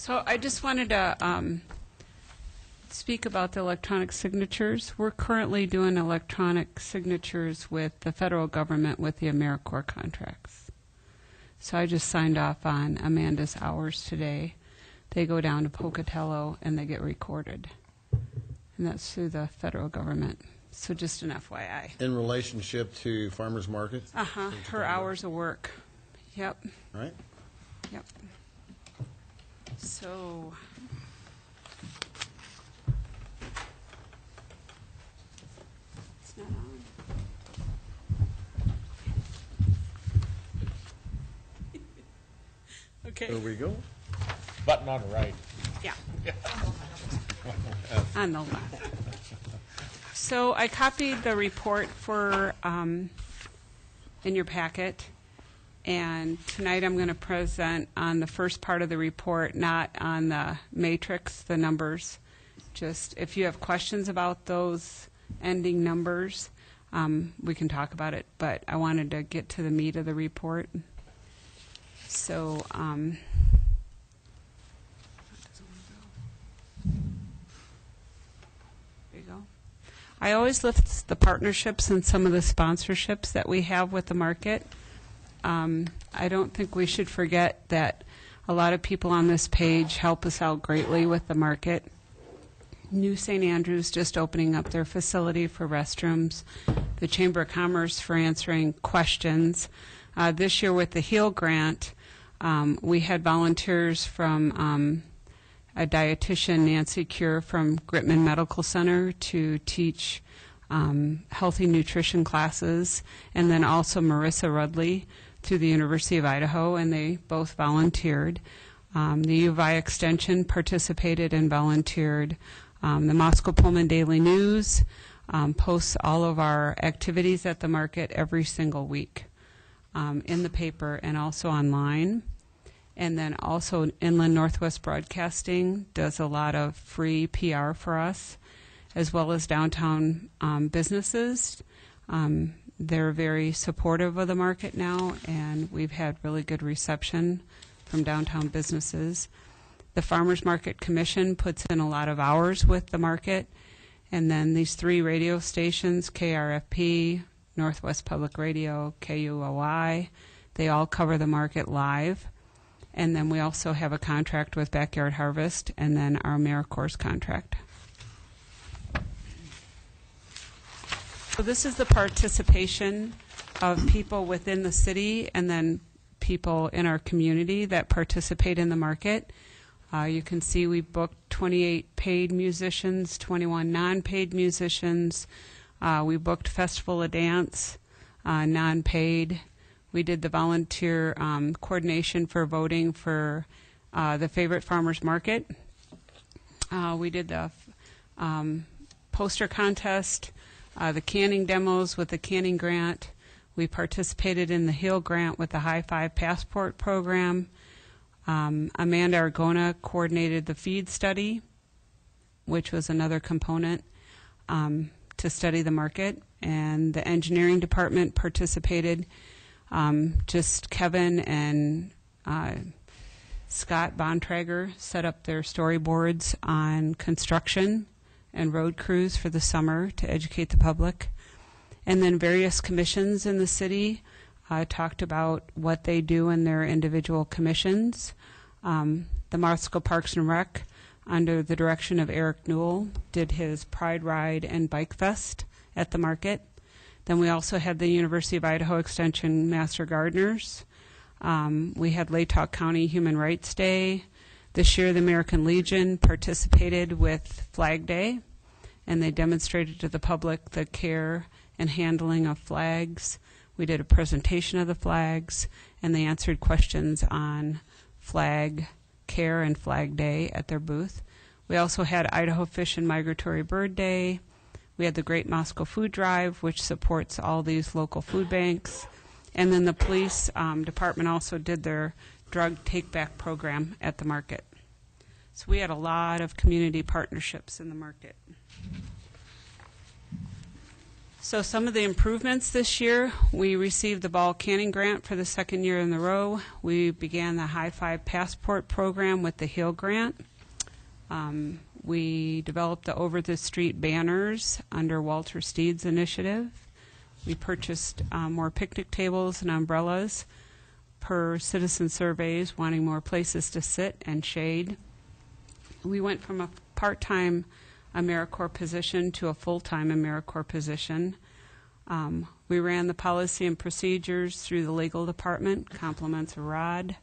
So I just wanted to speak about the electronic signatures. We're currently doing electronic signatures with the federal government with the AmeriCorps contracts. So I just signed off on Amanda's hours today. They go down to Pocatello and they get recorded. And that's through the federal government. So just an FYI. In relationship to farmers market? Her hours of work. Yep. Right? Yep. So, it's not on. Okay. There we go. Button on the right. Yeah. On the left. So I copied the report for in your packet. And tonight I'm going to present on the first part of the report, not on the matrix, the numbers. Just if you have questions about those ending numbers, we can talk about it. But I wanted to get to the meat of the report. So, there you go. I always lift the partnerships and some of the sponsorships that we have with the market. I don't think we should forget that a lot of people on this page help us out greatly with the market. New St. Andrews just opening up their facility for restrooms. The Chamber of Commerce for answering questions. This year with the HEAL grant, we had volunteers from a dietitian, Nancy Cure from Gritman Medical Center, to teach healthy nutrition classes, and then also Marissa Rudley through the University of Idaho, and they both volunteered. The U of I Extension participated and volunteered. The Moscow Pullman Daily News posts all of our activities at the market every single week in the paper and also online. And then also Inland Northwest Broadcasting does a lot of free PR for us, as well as downtown businesses. They're very supportive of the market now, and we've had really good reception from downtown businesses. The Farmers Market Commission puts in a lot of hours with the market, and then these 3 radio stations, KRFP, Northwest Public Radio, KUOI, they all cover the market live. And then we also have a contract with Backyard Harvest, and then our AmeriCorps contract. So this is the participation of people within the city and then people in our community that participate in the market. You can see we booked 28 paid musicians, 21 non-paid musicians. We booked Festival of Dance, non-paid. We did the volunteer coordination for voting for the favorite farmers market. We did the poster contest, the canning demos with the canning grant. We participated in the HEAL grant with the High Five Passport program. Amanda Argona coordinated the feed study, which was another component to study the market. And the engineering department participated. Just Kevin and Scott Bontrager set up their storyboards on construction and road crews for the summer to educate the public. And then various commissions in the city talked about what they do in their individual commissions. The Moscow Parks and Rec, under the direction of Eric Newell, did his Pride Ride and Bike Fest at the market. Then we also had the University of Idaho Extension Master Gardeners. We had Latah County Human Rights Day. This year the American Legion participated with Flag Day, and they demonstrated to the public the care and handling of flags. We did a presentation of the flags, and they answered questions on flag care and Flag Day at their booth. We also had Idaho Fish and Migratory Bird Day. We had the Great Moscow Food Drive, which supports all these local food banks. And then the police department also did their drug take-back program at the market. So we had a lot of community partnerships in the market. So some of the improvements this year, we received the Ball Canning Grant for the second year in a row. We began the High Five Passport program with the HEAL Grant. We developed the Over the Street banners under Walter Steed's initiative. We purchased more picnic tables and umbrellas per citizen surveys, wanting more places to sit and shade. We went from a part-time AmeriCorps position to a full-time AmeriCorps position. We ran the policy and procedures through the legal department, compliments of Rod.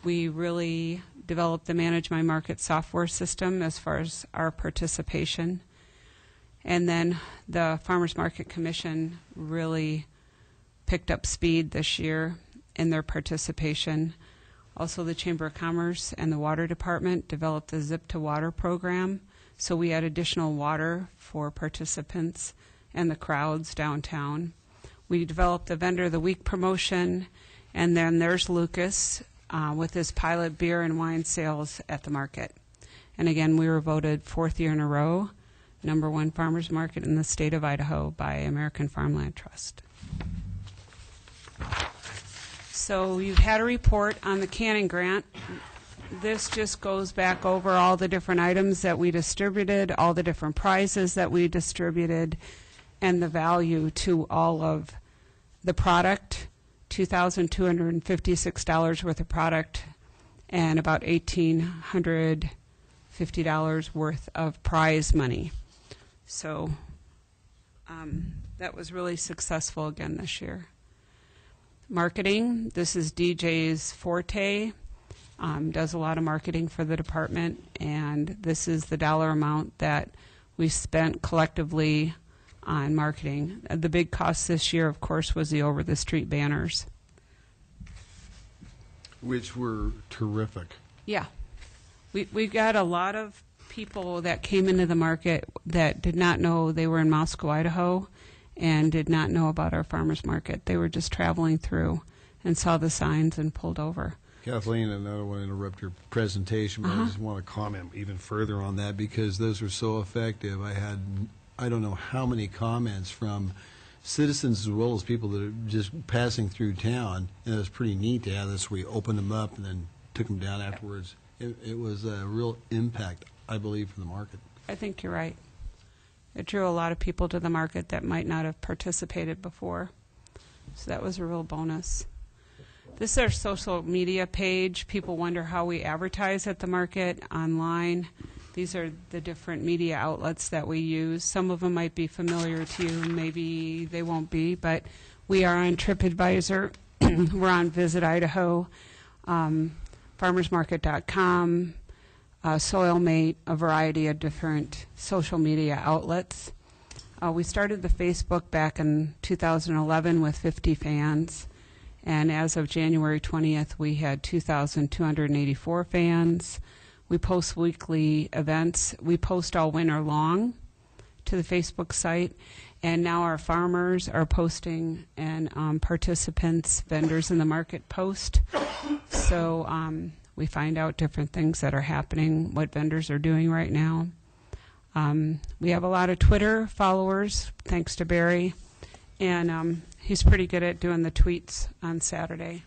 We really developed the Manage My Market software system as far as our participation. And then the Farmers Market Commission really picked up speed this year in their participation. Also, the Chamber of Commerce and the Water Department developed the Zip to Water program. So we had additional water for participants and the crowds downtown. We developed the Vendor of the Week promotion, and then there's Lucas with his pilot beer and wine sales at the market. And again, we were voted 4th year in a row, #1 farmers market in the state of Idaho by American Farmland Trust. So you've had a report on the Canning Grant. This just goes back over all the different items that we distributed, all the different prizes that we distributed, and the value to all of the product, $2,256 worth of product, and about $1,850 worth of prize money. So that was really successful again this year. Marketing, this is DJ's forte. Does a lot of marketing for the department, and this is the dollar amount that we spent collectively on marketing. The big cost this year, of course, was the Over the Street banners. Which were terrific. Yeah. We got a lot of people that came into the market that did not know they were in Moscow, Idaho, and did not know about our farmers market. They were just traveling through and saw the signs and pulled over. Kathleen, and I don't want to interrupt your presentation, but I just want to comment even further on that because those were so effective. I had, I don't know how many comments from citizens as well as people that are just passing through town, and it was pretty neat to have this. We opened them up and then took them down afterwards. It was a real impact, I believe, for the market. I think you're right. It drew a lot of people to the market that might not have participated before. So that was a real bonus. This is our social media page. People wonder how we advertise at the market online. These are the different media outlets that we use. Some of them might be familiar to you, maybe they won't be, but we are on TripAdvisor. We're on Visit Idaho, farmersmarket.com, Soilmate, a variety of different social media outlets. We started the Facebook back in 2011 with 50 fans. And as of January 20th, we had 2,284 fans. We post weekly events. We post all winter long to the Facebook site. And now our farmers are posting, and participants, vendors in the market post. So we find out different things that are happening, what vendors are doing right now. We have a lot of Twitter followers, thanks to Barry. And he's pretty good at doing the tweets on Saturday.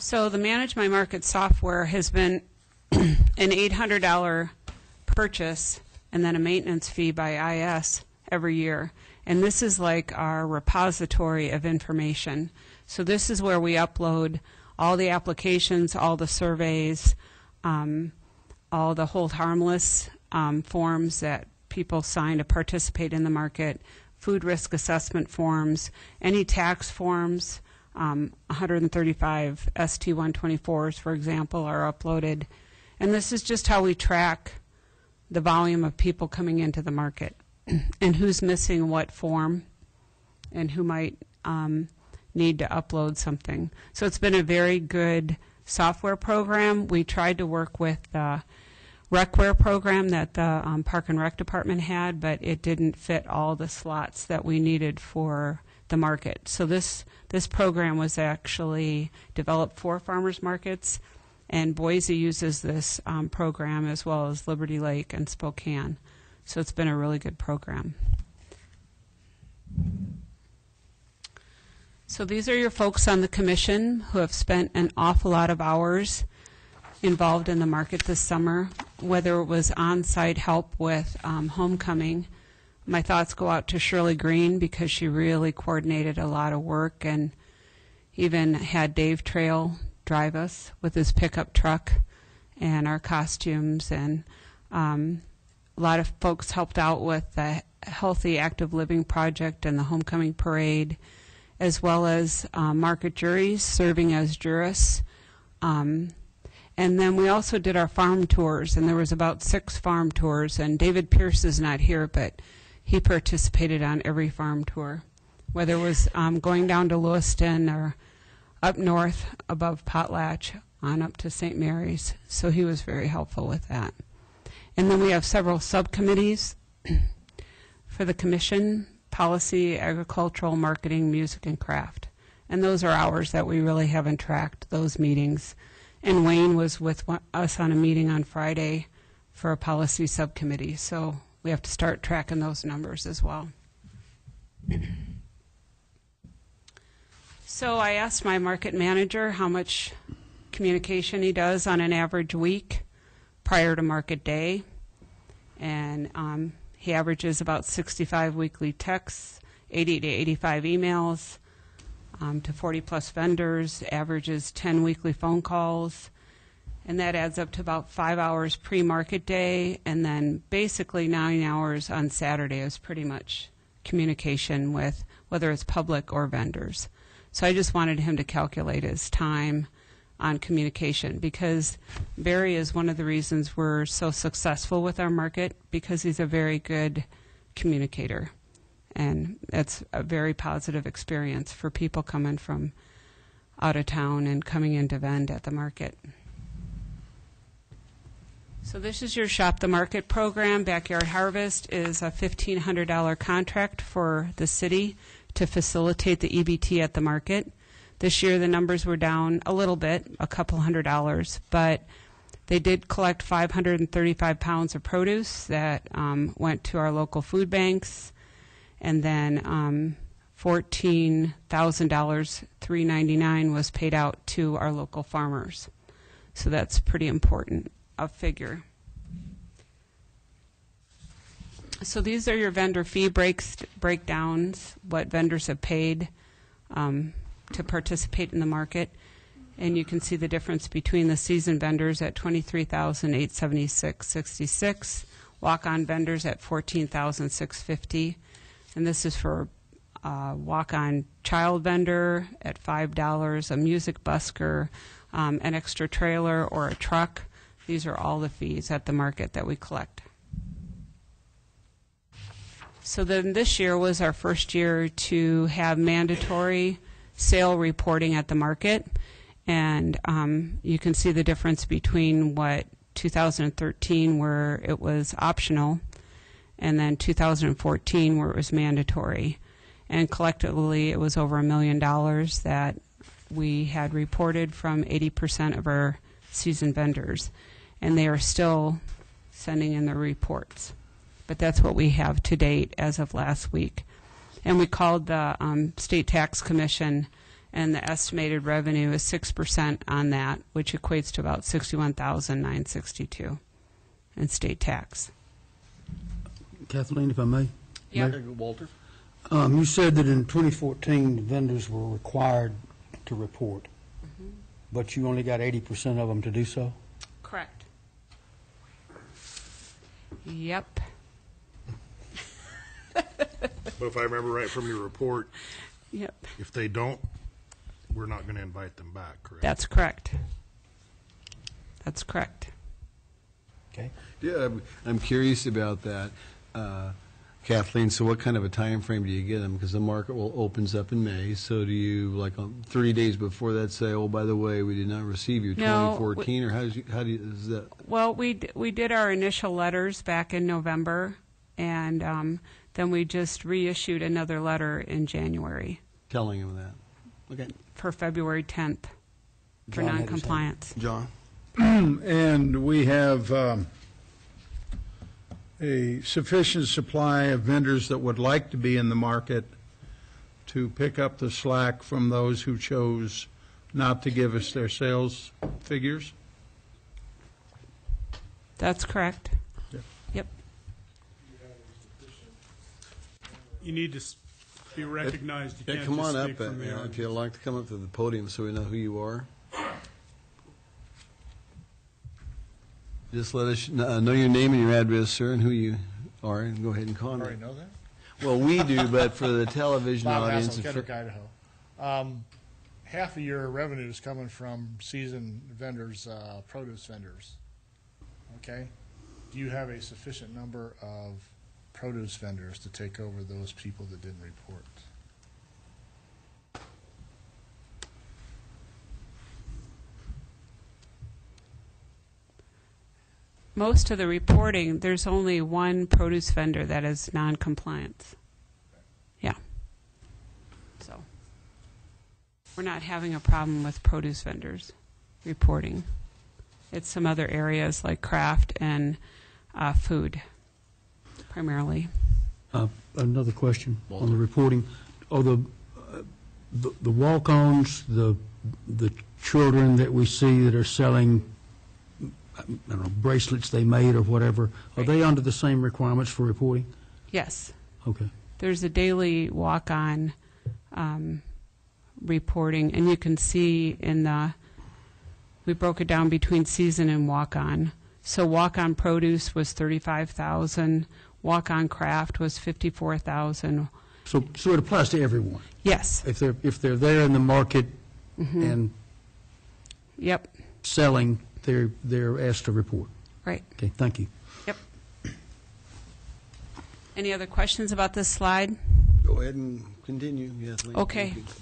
So the Manage My Market software has been an $800 purchase and then a maintenance fee by IS every year. And this is like our repository of information. So this is where we upload all the applications, all the surveys, all the hold harmless forms that people sign to participate in the market, food risk assessment forms, any tax forms, 135 ST-124s, for example, are uploaded. And this is just how we track the volume of people coming into the market and who's missing what form and who might need to upload something. So it's been a very good software program. We tried to work with the RecWare program that the Park and Rec Department had, but it didn't fit all the slots that we needed for the market. So this program was actually developed for farmers markets, and Boise uses this program as well as Liberty Lake and Spokane. So it's been a really good program. So these are your folks on the commission who have spent an awful lot of hours involved in the market this summer, whether it was on-site help with homecoming. My thoughts go out to Shirley Green because she really coordinated a lot of work and even had Dave Trail drive us with his pickup truck and our costumes. And a lot of folks helped out with the Healthy Active Living Project and the homecoming parade, as well as market juries serving as jurists. And then we also did our farm tours, and there was about 6 farm tours. And David Pierce is not here, but he participated on every farm tour, whether it was going down to Lewiston or up north above Potlatch on up to St. Mary's. So he was very helpful with that. And then we have several subcommittees for the commission: policy, agricultural, marketing, music, and craft. And those are hours that we really haven't tracked, those meetings. And Wayne was with us on a meeting on Friday for a policy subcommittee. So we have to start tracking those numbers as well. So I asked my market manager how much communication he does on an average week prior to market day. And he averages about 65 weekly texts, 80 to 85 emails to 40-plus vendors, averages 10 weekly phone calls, and that adds up to about 5 hours pre-market day, and then basically 9 hours on Saturday is pretty much communication with whether it's public or vendors. So I just wanted him to calculate his time on communication, because Barry is one of the reasons we're so successful with our market, because he's a very good communicator. And that's a very positive experience for people coming from out of town and coming in to vend at the market. So this is your Shop the Market program. Backyard Harvest is a $1,500 contract for the city to facilitate the EBT at the market. This year the numbers were down a little bit, a couple $100, but they did collect 535 pounds of produce that went to our local food banks, and then $14,000, $399 was paid out to our local farmers. So that's pretty important, a figure. So these are your vendor fee breakdowns, what vendors have paid to participate in the market. And you can see the difference between the seasoned vendors at $23,876.66, walk-on vendors at $14,650, and this is for walk-on child vendor at $5, a music busker, an extra trailer, or a truck. These are all the fees at the market that we collect. So then this year was our first year to have mandatory sale reporting at the market. And you can see the difference between what 2013, where it was optional, and then 2014, where it was mandatory. And collectively, it was over $1 million that we had reported from 80% of our seasoned vendors. And they are still sending in their reports. But that's what we have to date as of last week. And we called the State Tax Commission, and the estimated revenue is 6% on that, which equates to about $61,962 in state tax. Kathleen, if I may. Yeah. Walter? You said that in 2014, the vendors were required to report, but you only got 80% of them to do so? Correct. Yep. But if I remember right from your report, Yep. if they don't, we're not going to invite them back, correct? That's correct. That's correct. Okay. Yeah, I'm curious about that. Kathleen, so what kind of a time frame do you give them? Because the market opens up in May, so do you, like, 30 days before that, say, oh, by the way, we did not receive your No, 2014, or how do you, is that? Well, we did our initial letters back in November, and then we just reissued another letter in January Telling them that? Okay. for February 10th for John had his hand. noncompliance. John? And we have a sufficient supply of vendors that would like to be in the market to pick up the slack from those who chose not to give us their sales figures? That's correct. Yeah. Yep. You need to be recognized. You Yeah, can't come just on up, speak from the if you'd like to come up to the podium so we know who you are. Just let us know your name and your address, sir, and who you are, and go ahead and Already comment. know that? Well, we do, but for the television Bob audience. Hassel, and for- Kendrick, Idaho. Half of your revenue is coming from seasoned vendors, produce vendors. Okay? Do you have a sufficient number of produce vendors to take over those people that didn't report? Most of the reporting, there's only one produce vendor that is non-compliance. Yeah. So we're not having a problem with produce vendors reporting. It's some other areas like craft and food, primarily. Another question on the reporting. Are the walk-ons, the children that we see that are selling, I don't know, bracelets they made or whatever, are they under the same requirements for reporting? Yes. Okay. There's a daily walk-on reporting, and you can see we broke it down between season and walk-on. So walk-on produce was $35,000, walk-on craft was $54,000. So it applies to everyone? Yes. If they're there in the market and Yep. selling, they're asked to report? Right. Okay, thank you. Yep. Any other questions about this slide? Go ahead and continue, Kathleen. Okay. Thank you.